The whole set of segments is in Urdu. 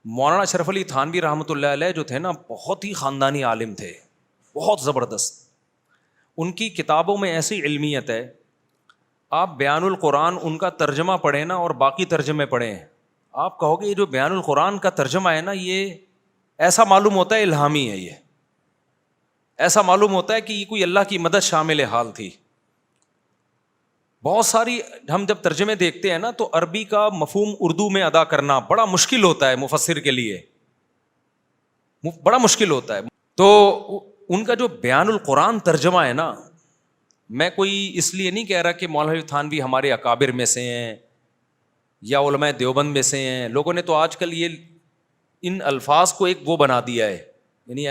مولانا اشرف علی تھانوی رحمۃ اللہ علیہ جو تھے نا، بہت ہی خاندانی عالم تھے، بہت زبردست. ان کی کتابوں میں ایسی علمیت ہے، آپ بیان القرآن ان کا ترجمہ پڑھیں نا اور باقی ترجمے پڑھیں، آپ کہو گے یہ جو بیان القرآن کا ترجمہ ہے نا، یہ ایسا معلوم ہوتا ہے الہامی ہے، یہ ایسا معلوم ہوتا ہے کہ یہ کوئی اللہ کی مدد شامل حال تھی. بہت ساری ہم جب ترجمے دیکھتے ہیں نا تو عربی کا مفہوم اردو میں ادا کرنا بڑا مشکل ہوتا ہے مفسر کے لیے، بڑا مشکل ہوتا ہے. تو ان کا جو بیان القرآن ترجمہ ہے نا، میں کوئی اس لیے نہیں کہہ رہا کہ مولانا تھانوی ہمارے اکابر میں سے ہیں یا علماء دیوبند میں سے ہیں. لوگوں نے تو آج کل یہ ان الفاظ کو ایک وہ بنا دیا ہے، یعنی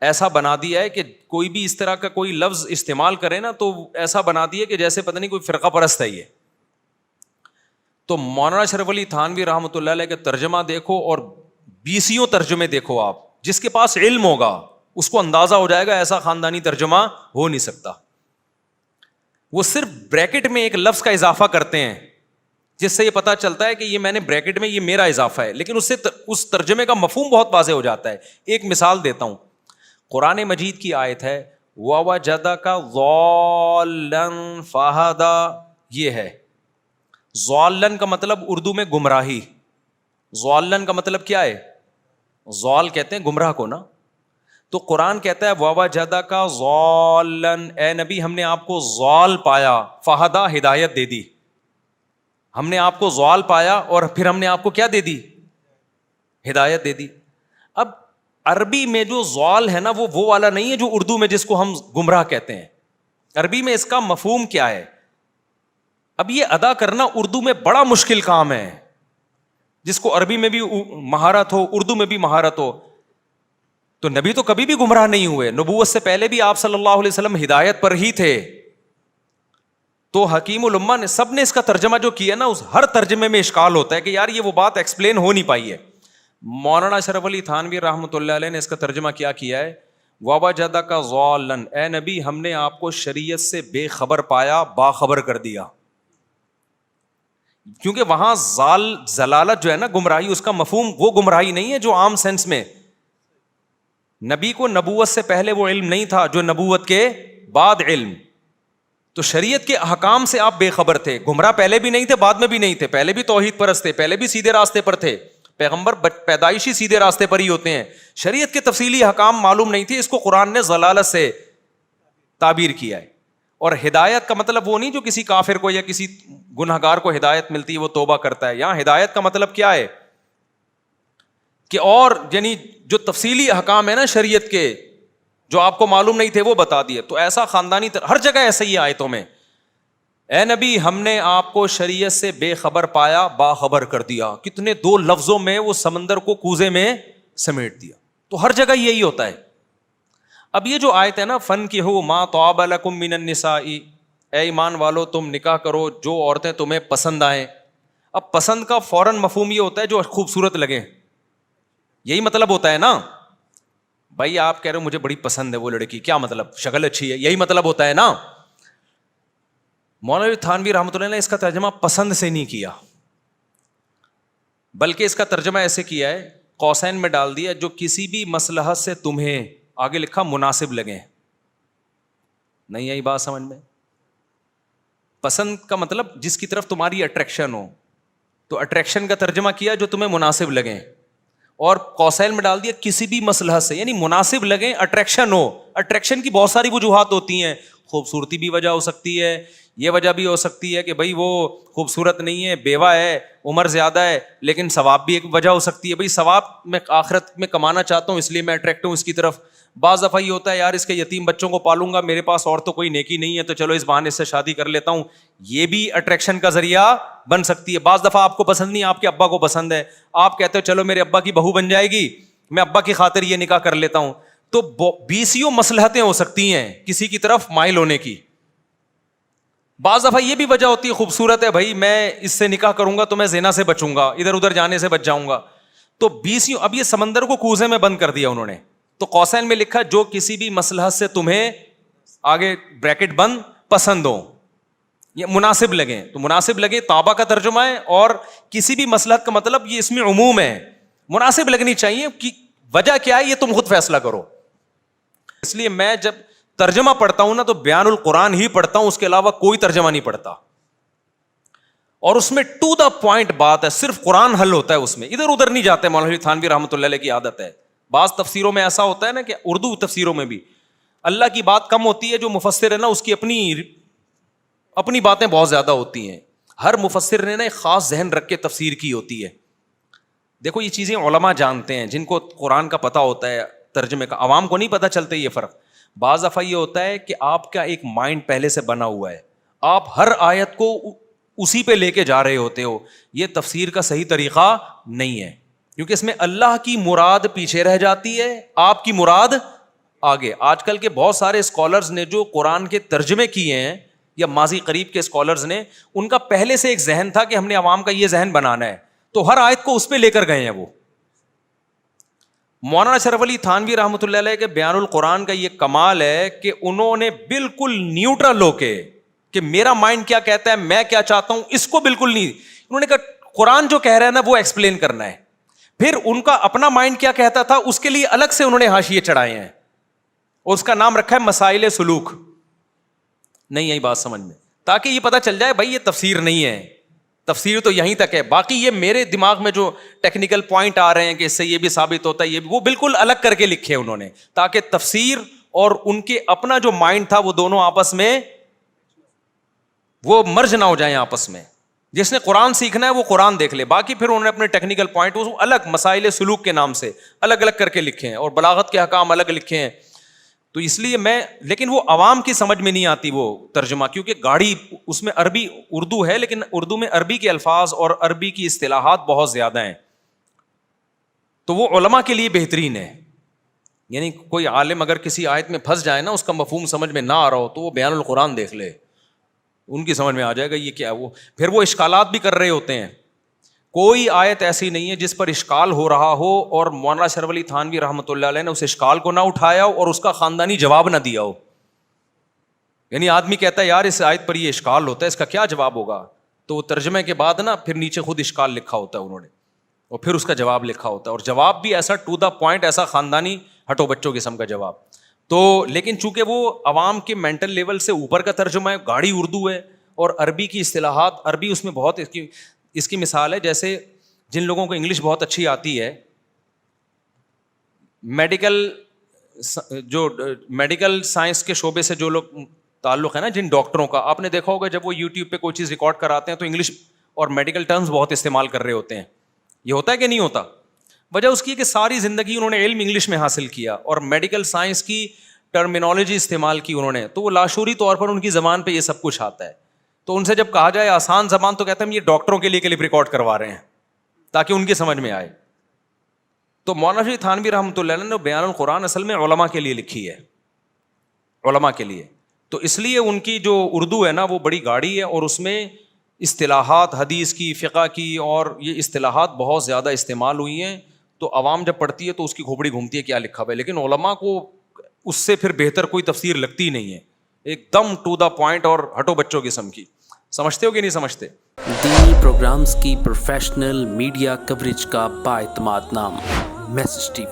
ایسا بنا دیا ہے کہ کوئی بھی اس طرح کا کوئی لفظ استعمال کرے نا تو ایسا بنا دیا کہ جیسے پتہ نہیں کوئی فرقہ پرست ہے یہ. تو مولانا اشرف علی تھانوی رحمۃ اللہ علیہ کا ترجمہ دیکھو اور 20 ترجمے دیکھو، آپ جس کے پاس علم ہوگا اس کو اندازہ ہو جائے گا ایسا خاندانی ترجمہ ہو نہیں سکتا. وہ صرف بریکٹ میں ایک لفظ کا اضافہ کرتے ہیں جس سے یہ پتا چلتا ہے کہ یہ میں نے بریکٹ میں یہ میرا اضافہ ہے، لیکن اس سے اس ترجمے کا مفہوم بہت واضح ہو جاتا ہے. ایک مثال دیتا ہوں، قرآن مجید کی آیت ہے وَوَجَدَكَ ضَالًّا فَهَدَىٰ، یہ ہے ضالًا کا مطلب اردو میں گمراہی. ضالًا کا مطلب کیا ہے؟ ضال کہتے ہیں گمراہ کو نا. تو قرآن کہتا ہے وَوَجَدَكَ ضَالًّا، اے نبی ہم نے آپ کو ضال پایا، فَهَدَىٰ ہدایت دے دی. ہم نے آپ کو ضال پایا اور پھر ہم نے آپ کو کیا دے دی؟ ہدایت دے دی. اب عربی میں جو ضال ہے نا وہ والا نہیں ہے جو اردو میں جس کو ہم گمراہ کہتے ہیں. عربی میں اس کا مفہوم کیا ہے؟ اب یہ ادا کرنا اردو میں بڑا مشکل کام ہے، جس کو عربی میں بھی مہارت ہو اردو میں بھی مہارت ہو. تو نبی تو کبھی بھی گمراہ نہیں ہوئے، نبوت سے پہلے بھی آپ صلی اللہ علیہ وسلم ہدایت پر ہی تھے. تو حکیم الامہ نے سب نے اس کا ترجمہ جو کیا نا، اس ہر ترجمے میں اشکال ہوتا ہے کہ یار یہ وہ بات ایکسپلین ہو نہیں پائی ہے. مولانا اشرف علی تھانوی رحمۃ اللہ علیہ نے اس کا ترجمہ کیا ہے وَوَجَدَكَ ضَالًّا، اے نبی ہم نے آپ کو شریعت سے بے خبر پایا، باخبر کر دیا. کیونکہ وہاں ضلالت جو ہے نا گمراہی، اس کا مفہوم وہ گمراہی نہیں ہے جو عام سینس میں. نبی کو نبوت سے پہلے وہ علم نہیں تھا جو نبوت کے بعد علم. تو شریعت کے احکام سے آپ بے خبر تھے. گمراہ پہلے بھی نہیں تھے، بعد میں بھی نہیں تھے، پہلے بھی توحید پرست تھے، پہلے بھی سیدھے راستے پر تھے. پیغمبر پیدائشی سیدھے راستے پر ہی ہوتے ہیں. شریعت کے تفصیلی احکام معلوم نہیں تھے، اس کو قرآن نے ضلالت سے تعبیر کیا ہے. اور ہدایت کا مطلب وہ نہیں جو کسی کافر کو یا کسی گنہگار کو ہدایت ملتی ہے وہ توبہ کرتا ہے. یہاں ہدایت کا مطلب کیا ہے کہ اور یعنی جو تفصیلی احکام ہے نا شریعت کے جو آپ کو معلوم نہیں تھے وہ بتا دیے. تو ایسا خاندانی ہر جگہ ایسا ہی آیتوں میں، اے نبی ہم نے آپ کو شریعت سے بے خبر پایا، باخبر کر دیا. کتنے دو لفظوں میں وہ سمندر کو کوزے میں سمیٹ دیا. تو ہر جگہ یہی ہوتا ہے. اب یہ جو آیت ہے نا فَانْكِحُوا مَا طَابَ لَكُم مِّنَ النِّسَاءِ، اے ایمان والو تم نکاح کرو جو عورتیں تمہیں پسند آئیں. اب پسند کا فوراً مفہوم یہ ہوتا ہے جو خوبصورت لگے، یہی مطلب ہوتا ہے نا. بھائی آپ کہہ رہے ہو مجھے بڑی پسند ہے وہ لڑکی، کیا مطلب؟ شکل اچھی ہے، یہی مطلب ہوتا ہے نا. مولانا تھانوی رحمۃ اللہ نے اس کا ترجمہ پسند سے نہیں کیا، بلکہ اس کا ترجمہ ایسے کیا ہے، قوسین میں ڈال دیا جو کسی بھی مصلحت سے تمہیں، آگے لکھا مناسب لگے. نہیں آئی بات سمجھ میں؟ پسند کا مطلب جس کی طرف تمہاری اٹریکشن ہو، تو اٹریکشن کا ترجمہ کیا جو تمہیں مناسب لگیں. اور قوسین میں ڈال دیا کسی بھی مصلحت سے، یعنی مناسب لگیں، اٹریکشن ہو. اٹریکشن کی بہت ساری وجوہات ہوتی ہیں، خوبصورتی بھی وجہ ہو سکتی ہے، یہ وجہ بھی ہو سکتی ہے کہ بھائی وہ خوبصورت نہیں ہے، بیوہ ہے، عمر زیادہ ہے، لیکن ثواب بھی ایک وجہ ہو سکتی ہے، بھائی ثواب میں آخرت میں کمانا چاہتا ہوں اس لیے میں اٹریکٹ ہوں اس کی طرف. بعض دفعہ یہ ہوتا ہے یار اس کے یتیم بچوں کو پالوں گا، میرے پاس اور تو کوئی نیکی نہیں ہے تو چلو اس بہانے سے شادی کر لیتا ہوں، یہ بھی اٹریکشن کا ذریعہ بن سکتی ہے. بعض دفعہ آپ کو پسند نہیں، آپ کے ابا کو پسند ہے، آپ کہتے ہو چلو میرے ابا کی بہو بن جائے گی، میں ابا کی خاطر یہ نکاح کر لیتا ہوں. تو 20 مصلحتیں ہو سکتی ہیں کسی کی طرف مائل ہونے کی. بعض دفعہ یہ بھی وجہ ہوتی ہے خوبصورت ہے بھائی میں اس سے نکاح کروں گا تو میں زنا سے بچوں گا، ادھر ادھر جانے سے بچ جاؤں گا. تو 20 اب یہ سمندر کو کوزے میں بند کر دیا انہوں نے. تو قوسین میں لکھا جو کسی بھی مصلحت سے تمہیں، آگے بریکٹ بند، پسند ہو، یہ مناسب لگیں. تو مناسب لگے طابہ کا ترجمہ ہے، اور کسی بھی مصلحت کا مطلب یہ اس میں عموم ہے. مناسب لگنی چاہیے کہ وجہ کیا ہے یہ تم خود فیصلہ کرو. اس لیے میں جب ترجمہ پڑھتا ہوں نا تو بیان القرآن ہی پڑھتا ہوں, اس کے علاوہ کوئی ترجمہ نہیں پڑھتا. اور اس میں ٹو دا پوائنٹ بات ہے, صرف قرآن حل ہوتا ہے اس میں, ادھر ادھر نہیں جاتے. مولانا تھانوی رحمۃ اللہ علیہ کی عادت ہے, بعض تفسیروں میں ایسا ہوتا ہے نا کہ اردو تفسیروں میں بھی اللہ کی بات کم ہوتی ہے, جو مفسر ہے نا اس کی اپنی باتیں بہت زیادہ ہوتی ہیں. ہر مفسر نے نا ایک خاص ذہن رکھ کے تفسیر کی ہوتی ہے. دیکھو یہ چیزیں علماء جانتے ہیں, جن کو قرآن کا پتہ ہوتا ہے ترجمے کا, عوام کو نہیں پتہ چلتا یہ فرق. بعض دفعہ یہ ہوتا ہے کہ آپ کا ایک مائنڈ پہلے سے بنا ہوا ہے, آپ ہر آیت کو اسی پہ لے کے جا رہے ہوتے ہو. یہ تفسیر کا صحیح طریقہ نہیں ہے, کیونکہ اس میں اللہ کی مراد پیچھے رہ جاتی ہے, آپ کی مراد آگے. آج کل کے بہت سارے اسکالرز نے جو قرآن کے ترجمے کیے ہیں, یا ماضی قریب کے اسکالرز نے, ان کا پہلے سے ایک ذہن تھا کہ ہم نے عوام کا یہ ذہن بنانا ہے, تو ہر آیت کو اس پہ لے کر گئے ہیں وہ. مولانا اشرف علی تھانوی رحمۃ اللہ علیہ کے بیان القرآن کا یہ کمال ہے کہ انہوں نے بالکل نیوٹرل ہو کے, کہ میرا مائنڈ کیا کہتا ہے, میں کیا چاہتا ہوں, اس کو بالکل نہیں. انہوں نے کہا قرآن جو کہہ رہا ہے نا وہ ایکسپلین کرنا ہے. پھر ان کا اپنا مائنڈ کیا کہتا تھا اس کے لیے الگ سے انہوں نے حاشیے چڑھائے ہیں, اور اس کا نام رکھا ہے مسائل سلوک. نہیں آئی بات سمجھ میں, تاکہ یہ پتہ چل جائے بھائی یہ تفسیر نہیں ہے, تفسیر تو یہیں تک ہے. باقی یہ میرے دماغ میں جو ٹیکنیکل پوائنٹ آ رہے ہیں کہ اس سے یہ بھی ثابت ہوتا ہے, یہ وہ بالکل الگ کر کے لکھے انہوں نے, تاکہ تفسیر اور ان کے اپنا جو مائنڈ تھا وہ دونوں آپس میں وہ مرج نہ ہو جائیں آپس میں. جس نے قرآن سیکھنا ہے وہ قرآن دیکھ لے, باقی پھر انہوں نے اپنے ٹیکنیکل پوائنٹ الگ مسائل سلوک کے نام سے الگ الگ کر کے لکھے ہیں, اور بلاغت کے احکام الگ لکھے ہیں. تو اس لیے لیکن وہ عوام کی سمجھ میں نہیں آتی وہ ترجمہ, کیونکہ گاڑی اس میں عربی اردو ہے, لیکن اردو میں عربی کے الفاظ اور عربی کی اصطلاحات بہت زیادہ ہیں. تو وہ علماء کے لیے بہترین ہے. یعنی کوئی عالم اگر کسی آیت میں پھنس جائے نا, اس کا مفہوم سمجھ میں نہ آ رہا ہو, تو وہ بیان القرآن دیکھ لے, ان کی سمجھ میں آ جائے گا یہ کیا. وہ پھر وہ اشکالات بھی کر رہے ہوتے ہیں. کوئی آیت ایسی نہیں ہے جس پر اشکال ہو رہا ہو اور مولانا اشرف علی تھانوی رحمۃ اللہ علیہ نے اس اشکال کو نہ اٹھایا ہو اور اس کا خاندانی جواب نہ دیا ہو. یعنی آدمی کہتا ہے یار اس آیت پر یہ اشکال ہوتا ہے, اس کا کیا جواب ہوگا, تو وہ ترجمے کے بعد نا پھر نیچے خود اشکال لکھا ہوتا ہے انہوں نے, اور پھر اس کا جواب لکھا ہوتا ہے, اور جواب بھی ایسا ٹو دا پوائنٹ, ایسا خاندانی ہٹو بچوں قسم کا جواب. تو لیکن چونکہ وہ عوام کے مینٹل لیول سے اوپر کا ترجمہ ہے, گاڑی اردو ہے, اور عربی کی اصطلاحات عربی اس میں بہت, اس کی مثال ہے جیسے جن لوگوں کو انگلش بہت اچھی آتی ہے, میڈیکل سائنس کے شعبے سے جو لوگ تعلق ہے نا, جن ڈاکٹروں کا, آپ نے دیکھا ہوگا جب وہ یوٹیوب پہ کوئی چیز ریکارڈ کراتے ہیں تو انگلش اور میڈیکل ٹرمز بہت استعمال کر رہے ہوتے ہیں. یہ ہوتا ہے کہ نہیں ہوتا؟ وجہ اس کی کہ ساری زندگی انہوں نے علم انگلش میں حاصل کیا اور میڈیکل سائنس کی ٹرمینالوجی استعمال کی انہوں نے, تو وہ لاشعوری طور پر ان کی زبان پہ یہ سب کچھ آتا ہے. تو ان سے جب کہا جائے آسان زبان, تو کہتے ہیں یہ ڈاکٹروں کے لیے کلپ ریکارڈ کروا رہے ہیں تاکہ ان کی سمجھ میں آئے. تو مولانا تھانوی رحمۃ اللہ علیہ نے بیان القرآن اصل میں علماء کے لیے لکھی ہے, علماء کے لیے. تو اس لیے ان کی جو اردو ہے نا وہ بڑی گاڑی ہے, اور اس میں اصطلاحات حدیث کی, فقہ کی, اور یہ اصطلاحات بہت زیادہ استعمال ہوئی ہیں. تو عوام جب پڑھتی ہے تو اس کی کھوپڑی گھومتی ہے کیا لکھا ہوا ہے, لیکن علماء کو اس سے پھر بہتر کوئی تفسیر لگتی نہیں ہے, ایک دم ٹو دا پوائنٹ اور ہٹو بچوں قسم کی. سمجھتے ہو کہ نہیں سمجھتے؟ دینی پروگرامز کی پروفیشنل میڈیا کوریج کا بااعتماد نام میسج ٹی وی.